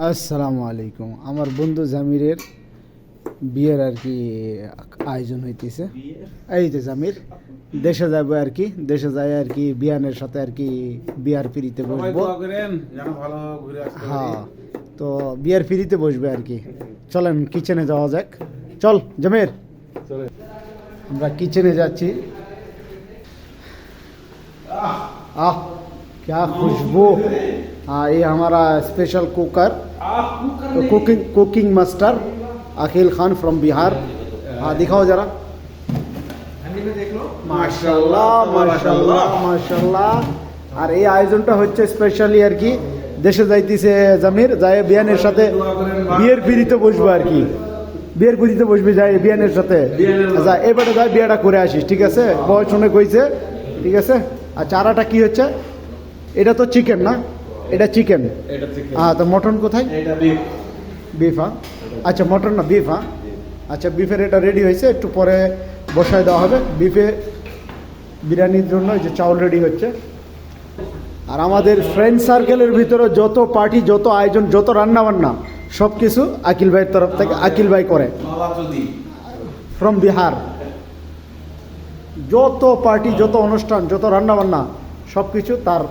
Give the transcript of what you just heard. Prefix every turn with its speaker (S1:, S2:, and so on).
S1: আসসালামু আলাইকুম। আমার বন্ধু জামিরের বিয়ের আর কি আয়োজন হইতেছে। এই যে জামির দেশে যাবে আর কি, দেশে যায় আর কি বিয়ানের সাথে আর কি বিয়ার পিড়িতে বসবো। হ্যাঁ, তো বিয়ার পিড়িতে বসবে আর কি। চলেন কিচেনে যাওয়া যাক। চল জামির, আমরা কিচেনে যাচ্ছি। आह क्या खुशबू। हाँ, ये हमारा special cooker, cooking master Akhil Khan from Bihar. हाँ दिखाओ जरा। माशाल्लाह माशाल्लाह माशाल्लाह। আর এই আয়োজনটা হচ্ছে স্পেশালি আর কি দেশে যাইতেছে জামির, যায় বিয়ানের সাথে বিয়ের পিড়িতে বসবে আর কি। বিয়ের পিড়িতে বসবে যায় বিয়ানের সাথে। আচ্ছা এবারে যায় বিয়েটা করে আসিস, ঠিক আছে? বয় শুনে কইছে, ঠিক আছে। আর চারাটা কি হচ্ছে? এটা তো চিকেন না, এটা চিকেন। হ্যাঁ, তো মটন কোথায়? বিফ। হ্যাঁ আচ্ছা, মটন না বিফ। হ্যাঁ আচ্ছা, বিফের এটা রেডি হয়েছে, একটু পরে বসায় দেওয়া হবে। বিফে বিরিয়ানির জন্য এই যে চাউল রেডি হচ্ছে। আর আমাদের ফ্রেন্ড সার্কেলের ভিতরে যত পার্টি, যত আয়োজন, যত রান্নাবান্না সব কিছু আকিল ভাইয়ের তরফ থেকে আকিল ভাই করে, ফ্রম বিহার। যত পার্টি, যত অনুষ্ঠান, যত রান্নাবান্না সব কিছু তার